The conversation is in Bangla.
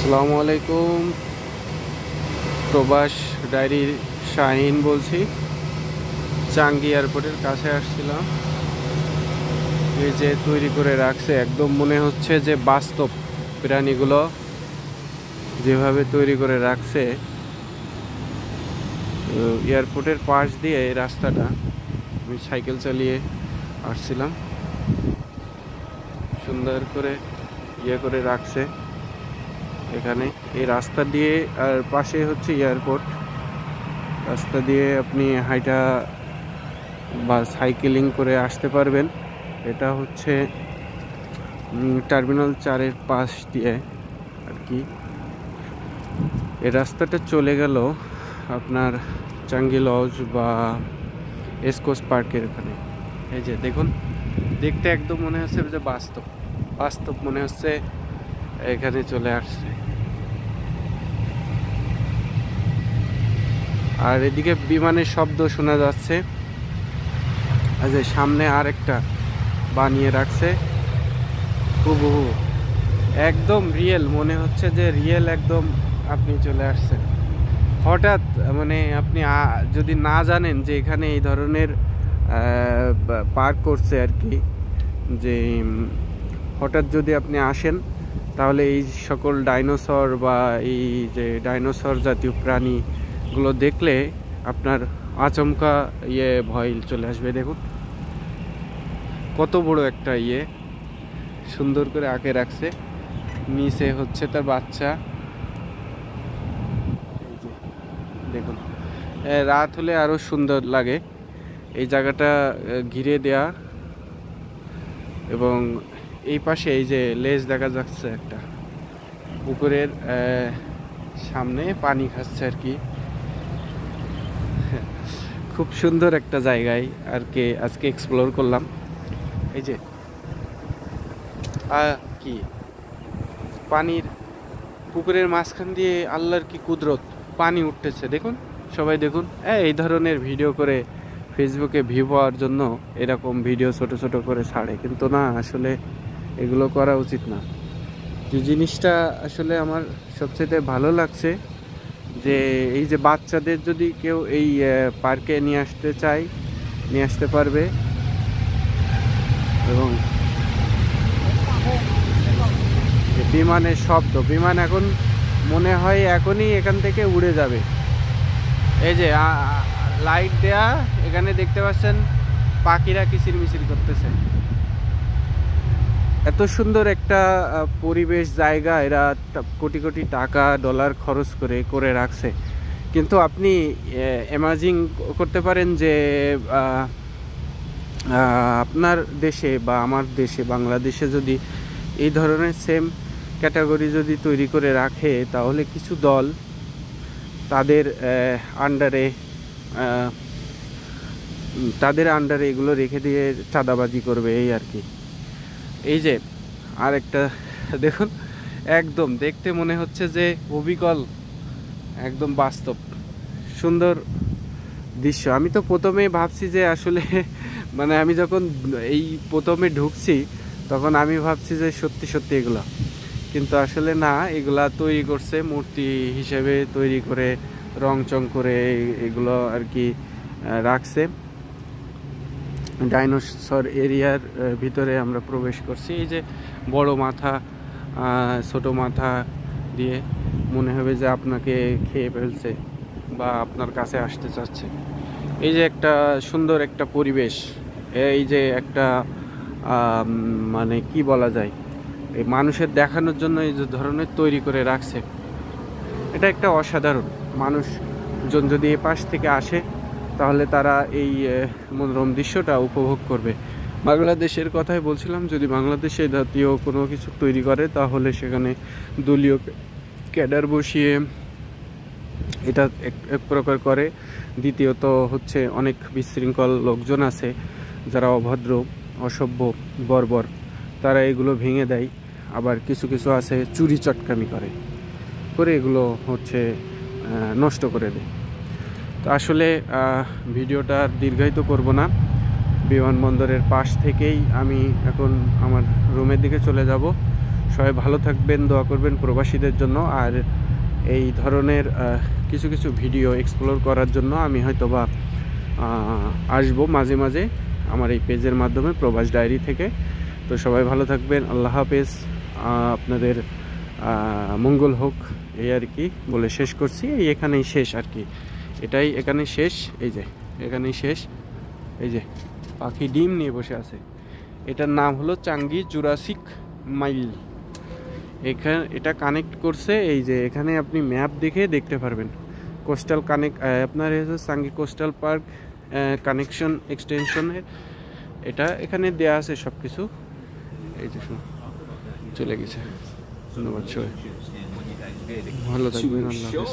আসসালামু আলাইকুম। প্রবাস ডায়েরির শাহিন বলছি। চাঙ্গি এয়ারপোর্টের কাছে আসছিলাম। এই যে তৈরি করে রাখছে, একদম মনে হচ্ছে যে বাস্তব প্রাণীগুলো যেভাবে তৈরি করে রাখছে। এয়ারপোর্টের পাশ দিয়ে এই রাস্তাটা আমি সাইকেল চালিয়ে আসছিলাম। সুন্দর করে করে রাখছে এখানে। এই রাস্তা দিয়ে আর পাশে হচ্ছে এয়ারপোর্ট। রাস্তা দিয়ে আপনি হাইটা বা সাইকেলিং করে আসতে পারবেন। এটা হচ্ছে টার্মিনাল 4-এর পাশ দিয়ে আর কি। এই রাস্তাটা চলে গেল আপনার চাঙ্গি লজ বা এসকোস পার্কের এখানে। এই যে দেখুন, দেখতে একদম মনে হচ্ছে যে বাস্তব মনে হচ্ছে এখানে চলে আসছে। আর এদিকে বিমানের শব্দ শোনা যাচ্ছে। আর যে সামনে আরেকটা বানিয়ে রাখছে হুবহু, একদম রিয়েল মনে হচ্ছে যে রিয়েল একদম আপনি চলে আসছেন। হঠাৎ মানে আপনি যদি না জানেন যে এখানে এই ধরনের পার্ক করছে আর কি, যে হঠাৎ যদি আপনি আসেন তাহলে এই সকল ডাইনোসর বা এই যে ডাইনোসর জাতীয় প্রাণীগুলো দেখলে আপনার আচমকা ভয় চলে আসবে। দেখুন কত বড় একটা সুন্দর করে আঁকে রাখছে। নিচে হচ্ছে তার বাচ্চা। দেখুন রাত হলে আরো সুন্দর লাগে এই জায়গাটা ঘিরে দেয়া। এবং এই পাশে এই যে লেজ দেখা যাচ্ছে একটা পুকুরের সামনে পানি খাচ্ছে আর কি। খুব সুন্দর একটা জায়গায় আর কি আজকে এক্সপ্লোর করলাম। এই যে কি পানির পুকুরের মাঝখান দিয়ে আল্লাহর কি কুদরত, পানি উঠতেছে দেখুন। সবাই দেখুন, এই ধরনের ভিডিও করে ফেসবুকে ভিউ পাওয়ার জন্য এরকম ভিডিও ছোট ছোট করে ছাড়ে, কিন্তু না, আসলে এগুলো করা উচিত না। যে জিনিসটা আসলে আমার সবচেয়ে ভালো লাগছে যে এই যে বাচ্চাদের যদি কেউ এই পার্কে নিয়ে আসতে চায় নিয়ে আসতে পারবে। এবং বিমানের শব্দ, বিমান এখন মনে হয় এখনই এখান থেকে উড়ে যাবে। এই যে লাইট দেয়া, এখানে দেখতে পাচ্ছেন পাখিরা কিচিরমিচির করতেছে। এত সুন্দর একটা পরিবেশ জায়গা এরা কোটি কোটি টাকা ডলার খরচ করে রাখছে। কিন্তু আপনি ইমাজিন করতে পারেন যে আপনার দেশে বা আমার দেশে বাংলাদেশে যদি এই ধরনের সেম ক্যাটাগরি যদি তৈরি করে রাখে, তাহলে কিছু দল তাদের আন্ডারে এগুলো রেখে দিয়ে চাঁদাবাজি করবে এই আর কি। এই যে আরেকটা দেখুন, একদম দেখতে মনে হচ্ছে যে অবিকল, একদম বাস্তব সুন্দর দৃশ্য। আমি তো প্রথমে ভাবছি যে আসলে মানে আমি যখন এই প্রথমে ঢুকছি তখন আমি ভাবছি যে সত্যি সত্যি এগুলো, কিন্তু আসলে না, এগুলা তৈরি করছে মূর্তি হিসেবে তৈরি করে রংচং করে এগুলো আর কি রাখছে। ডাইনোসর এরিয়ার ভিতরে আমরা প্রবেশ করছি। এই যে বড় মাথা ছোট মাথা দিয়ে মনে হবে যে আপনাকে খেয়ে ফেলছে বা আপনার কাছে আসতে চাচ্ছে। এই যে একটা সুন্দর একটা পরিবেশ, এই যে একটা মানে কি বলা যায়, এই মানুষের দেখানোর জন্য এই যে ধরনের তৈরি করে রাখছে, এটা একটা অসাধারণ। মানুষজন যদি এ পাশ থেকে আসে তাহলে তারা এই মনোরম দৃশ্যটা উপভোগ করবে। বাংলাদেশের কথাই বলছিলাম, যদি বাংলাদেশে জাতীয় কোনো কিছু তৈরি করে তাহলে সেখানে দলীয় ক্যাডার বসিয়ে এটা এক প্রকার করে। দ্বিতীয়ত হচ্ছে অনেক বিশৃঙ্খল লোকজন আছে যারা অভদ্র, অসভ্য, বর্বর, তারা এগুলো ভেঙে দেয়। আবার কিছু কিছু আছে চুরি চটকামি করে এগুলো হচ্ছে নষ্ট করে দেয়। তো আসলে ভিডিওটা দীর্ঘায়িত করব না। বিমানবন্দরের পাশ থেকেই আমি এখন আমার রুমের দিকে চলে যাব। সবাই ভালো থাকবেন, দোয়া করবেন প্রবাসীদের জন্য। আর এই ধরনের কিছু কিছু ভিডিও এক্সপ্লোর করার জন্য আমি হয়তোবা আসবো মাঝে মাঝে আমার এই পেজের মাধ্যমে, প্রবাস ডায়েরি থেকে। তো সবাই ভালো থাকবেন, আল্লাহ হাফেজ, আপনাদের মঙ্গল হোক, এই আর কি বলে শেষ করছি। এই এখানেই শেষ আর কি, এটাই এখানে শেষ। এই যে এখানেই শেষ, এই যে পাখি ডিম নিয়ে বসে আছে। এটার নাম হলো চাঙ্গি জুরাসিক মাইল। এখানে এটা কানেক্ট করছে, এই যে এখানে আপনি ম্যাপ দেখে দেখতে পারবেন। কোস্টাল কানেক্ট আপনার চাঙ্গি কোস্টাল পার্ক কানেকশন এক্সটেনশনের এটা এখানে দেয়া আছে সব কিছু। এই যে চলে গেছে। ধন্যবাদ সবাই, ভালো থাকবেন, আল্লাহ হাফেজ।